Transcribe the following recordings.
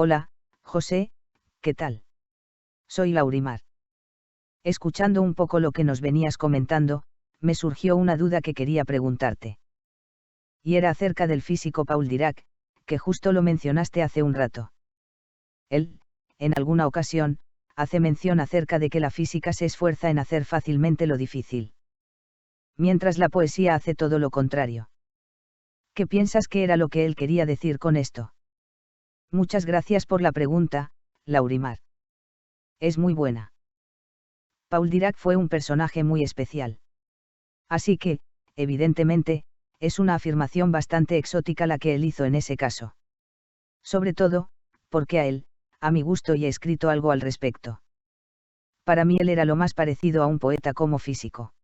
Hola, José, ¿qué tal? Soy Laurimar. Escuchando un poco lo que nos venías comentando, me surgió una duda que quería preguntarte. Y era acerca del físico Paul Dirac, que justo lo mencionaste hace un rato. Él, en alguna ocasión, hace mención acerca de que la física se esfuerza en hacer fácilmente lo difícil, mientras la poesía hace todo lo contrario. ¿Qué piensas que era lo que él quería decir con esto? Muchas gracias por la pregunta, Laurimar. Es muy buena. Paul Dirac fue un personaje muy especial. Así que, evidentemente, es una afirmación bastante exótica la que él hizo en ese caso. Sobre todo, porque a mi gusto y he escrito algo al respecto. Para mí él era lo más parecido a un poeta como físico.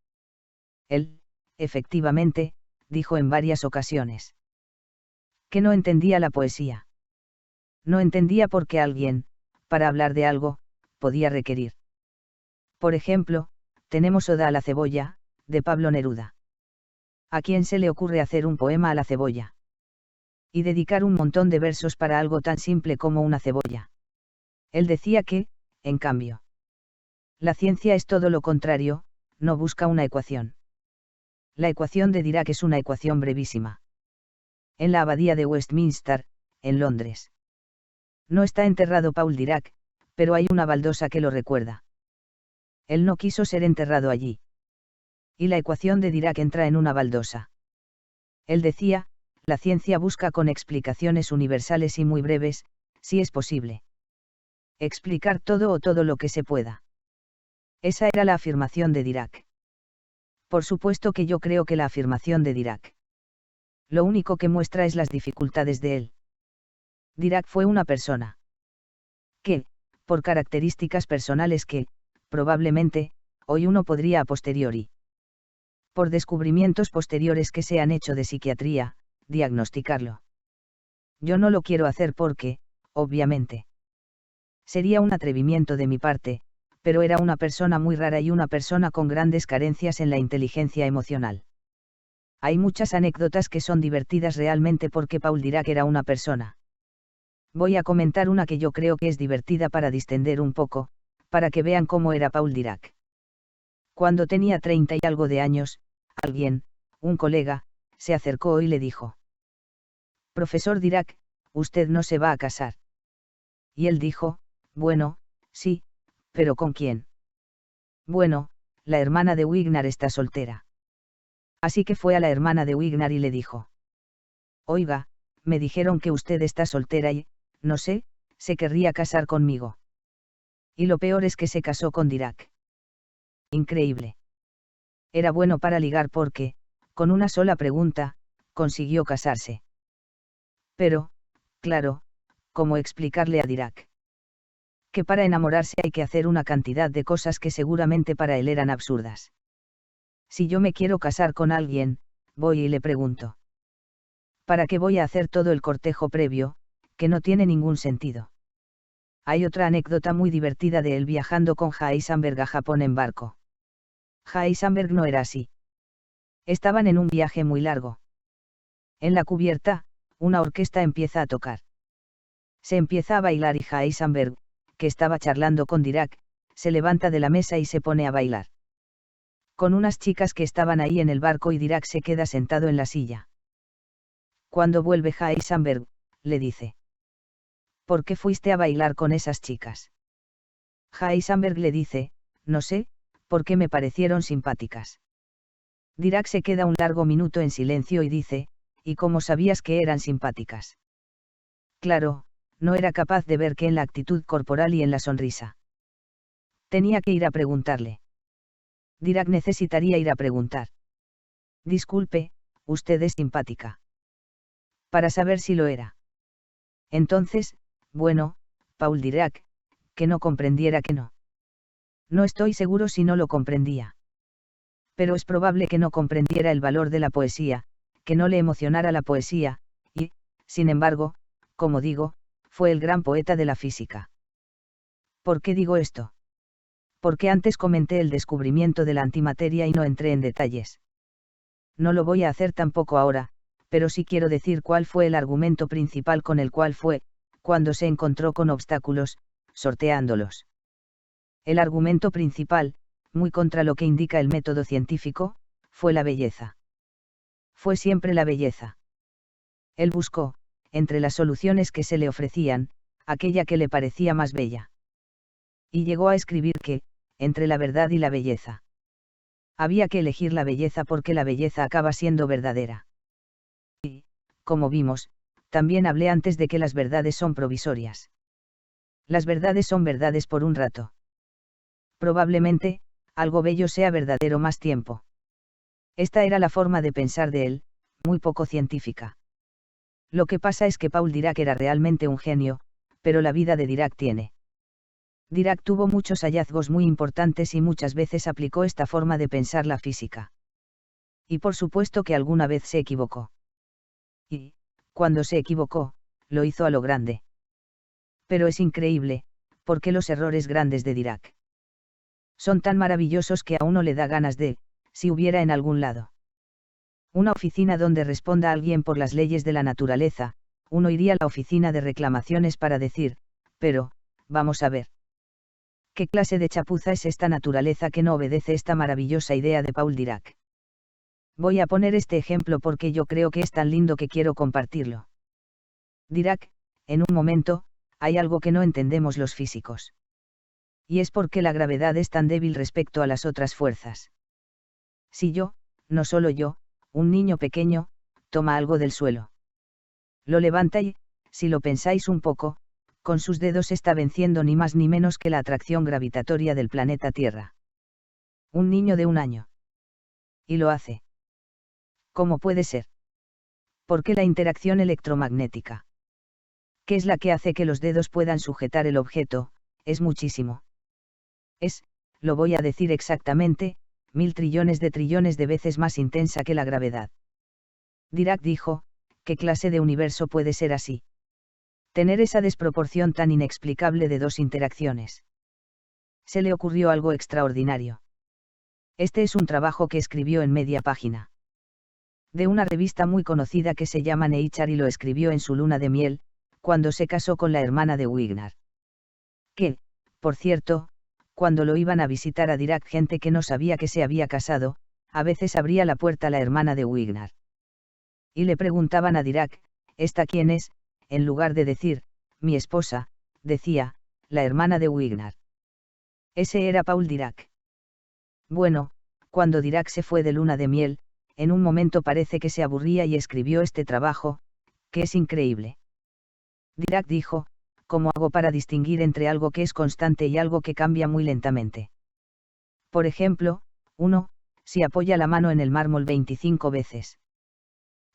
Él, efectivamente, dijo en varias ocasiones que no entendía la poesía. No entendía por qué alguien, para hablar de algo, podía requerir. Por ejemplo, tenemos Oda a la cebolla, de Pablo Neruda. ¿A quién se le ocurre hacer un poema a la cebolla? Y dedicar un montón de versos para algo tan simple como una cebolla. Él decía que, en cambio, la ciencia es todo lo contrario, no busca una ecuación. La ecuación de Dirac es una ecuación brevísima. En la abadía de Westminster, en Londres. No está enterrado Paul Dirac, pero hay una baldosa que lo recuerda. Él no quiso ser enterrado allí. Y la ecuación de Dirac entra en una baldosa. Él decía, la ciencia busca con explicaciones universales y muy breves, si es posible. Explicar todo o todo lo que se pueda. Esa era la afirmación de Dirac. Por supuesto que yo creo que la afirmación de Dirac. Lo único que muestra es las dificultades de él. Dirac fue una persona que, por características personales que, probablemente, hoy uno podría a posteriori, por descubrimientos posteriores que se han hecho de psiquiatría, diagnosticarlo. Yo no lo quiero hacer porque, obviamente, sería un atrevimiento de mi parte, pero era una persona muy rara y una persona con grandes carencias en la inteligencia emocional. Hay muchas anécdotas que son divertidas realmente porque Paul Dirac era una persona. Voy a comentar una que yo creo que es divertida para distender un poco, para que vean cómo era Paul Dirac. Cuando tenía 30 y algo de años, alguien, un colega, se acercó y le dijo: Profesor Dirac, usted no se va a casar. Y él dijo: bueno, sí, pero ¿con quién? Bueno, la hermana de Wigner está soltera. Así que fue a la hermana de Wigner y le dijo: oiga, me dijeron que usted está soltera y, no sé, se querría casar conmigo. Y lo peor es que se casó con Dirac. Increíble. Era bueno para ligar porque, con una sola pregunta, consiguió casarse. Pero, claro, ¿cómo explicarle a Dirac que para enamorarse hay que hacer una cantidad de cosas que seguramente para él eran absurdas? Si yo me quiero casar con alguien, voy y le pregunto: ¿para qué voy a hacer todo el cortejo previo, que no tiene ningún sentido? Hay otra anécdota muy divertida de él viajando con Heisenberg a Japón en barco. Heisenberg no era así. Estaban en un viaje muy largo. En la cubierta, una orquesta empieza a tocar. Se empieza a bailar y Heisenberg, que estaba charlando con Dirac, se levanta de la mesa y se pone a bailar con unas chicas que estaban ahí en el barco y Dirac se queda sentado en la silla. Cuando vuelve Heisenberg, le dice: ¿por qué fuiste a bailar con esas chicas? Heisenberg le dice: no sé, porque me parecieron simpáticas. Dirac se queda un largo minuto en silencio y dice: ¿y cómo sabías que eran simpáticas? Claro, no era capaz de ver que en la actitud corporal y en la sonrisa. Tenía que ir a preguntarle. Dirac necesitaría ir a preguntar: disculpe, usted es simpática. Para saber si lo era. Entonces, bueno, Paul Dirac, que no comprendiera que no. No estoy seguro si no lo comprendía. Pero es probable que no comprendiera el valor de la poesía, que no le emocionara la poesía, y, sin embargo, como digo, fue el gran poeta de la física. ¿Por qué digo esto? Porque antes comenté el descubrimiento de la antimateria y no entré en detalles. No lo voy a hacer tampoco ahora, pero sí quiero decir cuál fue el argumento principal con el cual fue, cuando se encontró con obstáculos, sorteándolos. El argumento principal, muy contra lo que indica el método científico, fue la belleza. Fue siempre la belleza. Él buscó, entre las soluciones que se le ofrecían, aquella que le parecía más bella. Y llegó a escribir que, entre la verdad y la belleza, había que elegir la belleza porque la belleza acaba siendo verdadera. Y, como vimos, también hablé antes de que las verdades son provisorias. Las verdades son verdades por un rato. Probablemente, algo bello sea verdadero más tiempo. Esta era la forma de pensar de él, muy poco científica. Lo que pasa es que Paul Dirac era realmente un genio, pero la vida de Dirac tiene. Dirac tuvo muchos hallazgos muy importantes y muchas veces aplicó esta forma de pensar la física. Y por supuesto que alguna vez se equivocó. Y, cuando se equivocó, lo hizo a lo grande. Pero es increíble, porque los errores grandes de Dirac son tan maravillosos que a uno le da ganas de, si hubiera en algún lado una oficina donde responda alguien por las leyes de la naturaleza, uno iría a la oficina de reclamaciones para decir, pero, vamos a ver. ¿Qué clase de chapuza es esta naturaleza que no obedece esta maravillosa idea de Paul Dirac? Voy a poner este ejemplo porque yo creo que es tan lindo que quiero compartirlo. Dirac, en un momento, hay algo que no entendemos los físicos. Y es porque la gravedad es tan débil respecto a las otras fuerzas. Si yo, no solo yo, un niño pequeño, toma algo del suelo, lo levanta y, si lo pensáis un poco, con sus dedos está venciendo ni más ni menos que la atracción gravitatoria del planeta Tierra. Un niño de 1 año. Y lo hace. ¿Cómo puede ser? Porque la interacción electromagnética, que es la que hace que los dedos puedan sujetar el objeto, es muchísimo. Es, lo voy a decir exactamente, 1000 trillones de veces más intensa que la gravedad. Dirac dijo, ¿qué clase de universo puede ser así? Tener esa desproporción tan inexplicable de dos interacciones. Se le ocurrió algo extraordinario. Este es un trabajo que escribió en media página. De una revista muy conocida que se llama Nature y lo escribió en su luna de miel, cuando se casó con la hermana de Wigner. Que, por cierto, cuando lo iban a visitar a Dirac gente que no sabía que se había casado, a veces abría la puerta la hermana de Wigner. Y le preguntaban a Dirac, ¿esta quién es?, en lugar de decir, mi esposa, decía, la hermana de Wigner. Ese era Paul Dirac. Bueno, cuando Dirac se fue de luna de miel, en un momento parece que se aburría y escribió este trabajo, que es increíble. Dirac dijo, ¿cómo hago para distinguir entre algo que es constante y algo que cambia muy lentamente? Por ejemplo, 1, si apoya la mano en el mármol 25 veces.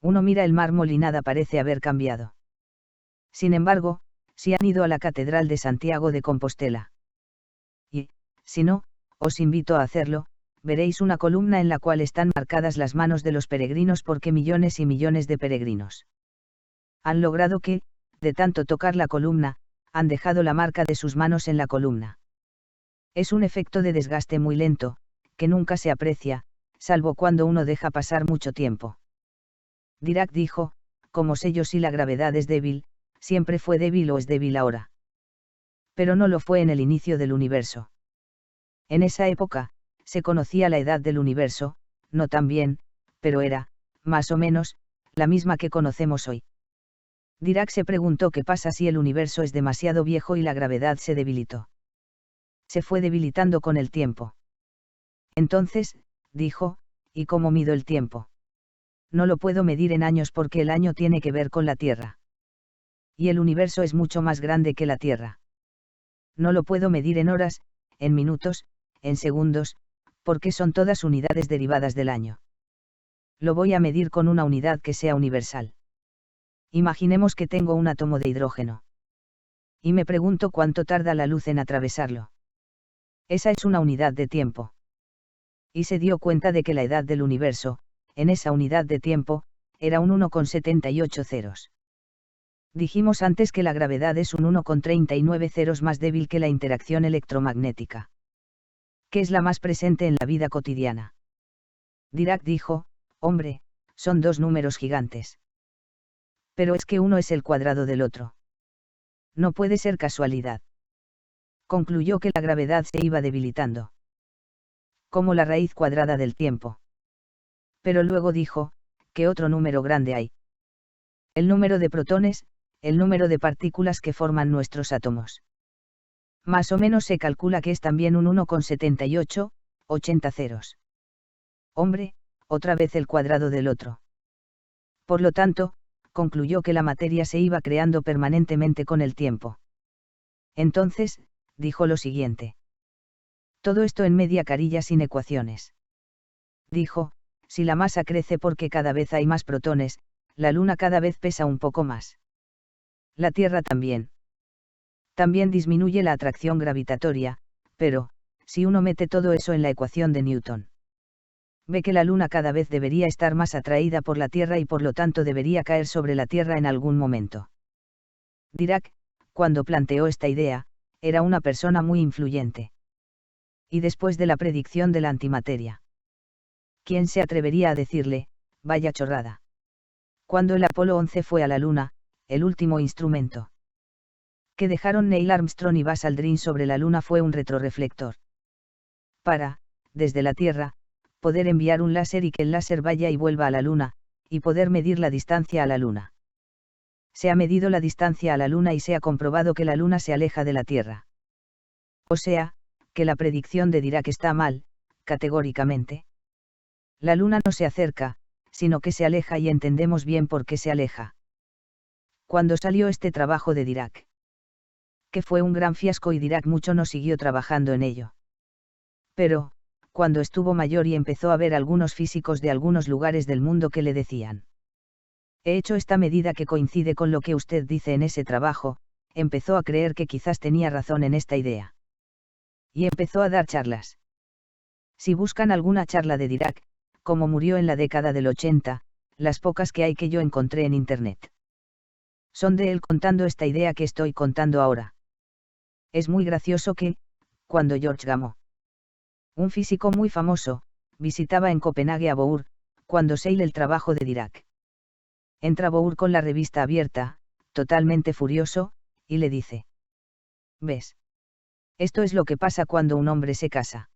Uno mira el mármol y nada parece haber cambiado. Sin embargo, si han ido a la Catedral de Santiago de Compostela. Y, si no, os invito a hacerlo, veréis una columna en la cual están marcadas las manos de los peregrinos porque millones y millones de peregrinos han logrado que, de tanto tocar la columna, han dejado la marca de sus manos en la columna. Es un efecto de desgaste muy lento, que nunca se aprecia, salvo cuando uno deja pasar mucho tiempo. Dirac dijo, ¿cómo sé yo si la gravedad es débil? Siempre fue débil o es débil ahora. Pero no lo fue en el inicio del universo. En esa época, se conocía la edad del universo, no tan bien, pero era, más o menos, la misma que conocemos hoy. Dirac se preguntó qué pasa si el universo es demasiado viejo y la gravedad se debilitó. Se fue debilitando con el tiempo. Entonces, dijo, ¿y cómo mido el tiempo? No lo puedo medir en años porque el año tiene que ver con la Tierra. Y el universo es mucho más grande que la Tierra. No lo puedo medir en horas, en minutos, en segundos, porque son todas unidades derivadas del año. Lo voy a medir con una unidad que sea universal. Imaginemos que tengo un átomo de hidrógeno. Y me pregunto cuánto tarda la luz en atravesarlo. Esa es una unidad de tiempo. Y se dio cuenta de que la edad del universo, en esa unidad de tiempo, era un 1,78 ceros. Dijimos antes que la gravedad es un 1,39 ceros más débil que la interacción electromagnética, que es la más presente en la vida cotidiana. Dirac dijo, hombre, son dos números gigantes. Pero es que uno es el cuadrado del otro. No puede ser casualidad. Concluyó que la gravedad se iba debilitando. Como la raíz cuadrada del tiempo. Pero luego dijo, ¿qué otro número grande hay? El número de protones, el número de partículas que forman nuestros átomos. Más o menos se calcula que es también un 1,78, 80 ceros. Hombre, otra vez el cuadrado del otro. Por lo tanto, concluyó que la materia se iba creando permanentemente con el tiempo. Entonces, dijo lo siguiente. Todo esto en media carilla sin ecuaciones. Dijo, si la masa crece porque cada vez hay más protones, la Luna cada vez pesa un poco más. La Tierra también. También disminuye la atracción gravitatoria, pero, si uno mete todo eso en la ecuación de Newton, ve que la Luna cada vez debería estar más atraída por la Tierra y por lo tanto debería caer sobre la Tierra en algún momento. Dirac, cuando planteó esta idea, era una persona muy influyente. Y después de la predicción de la antimateria, ¿quién se atrevería a decirle, vaya chorrada? Cuando el Apolo 11 fue a la Luna, el último instrumento que dejaron Neil Armstrong y Buzz Aldrin sobre la Luna fue un retroreflector. Para, desde la Tierra, poder enviar un láser y que el láser vaya y vuelva a la Luna, y poder medir la distancia a la Luna. Se ha medido la distancia a la Luna y se ha comprobado que la Luna se aleja de la Tierra. O sea, que la predicción de Dirac está mal, categóricamente. La Luna no se acerca, sino que se aleja y entendemos bien por qué se aleja. Cuando salió este trabajo de Dirac, que fue un gran fiasco y Dirac mucho no siguió trabajando en ello. Pero, cuando estuvo mayor y empezó a ver algunos físicos de algunos lugares del mundo que le decían: he hecho esta medida que coincide con lo que usted dice en ese trabajo, empezó a creer que quizás tenía razón en esta idea. Y empezó a dar charlas. Si buscan alguna charla de Dirac, como murió en la década del 80, las pocas que hay que yo encontré en Internet son de él contando esta idea que estoy contando ahora. Es muy gracioso que, cuando George Gamow, un físico muy famoso, visitaba en Copenhague a Bohr, cuando se lee el trabajo de Dirac, entra Bohr con la revista abierta, totalmente furioso, y le dice: ¿ves? Esto es lo que pasa cuando un hombre se casa.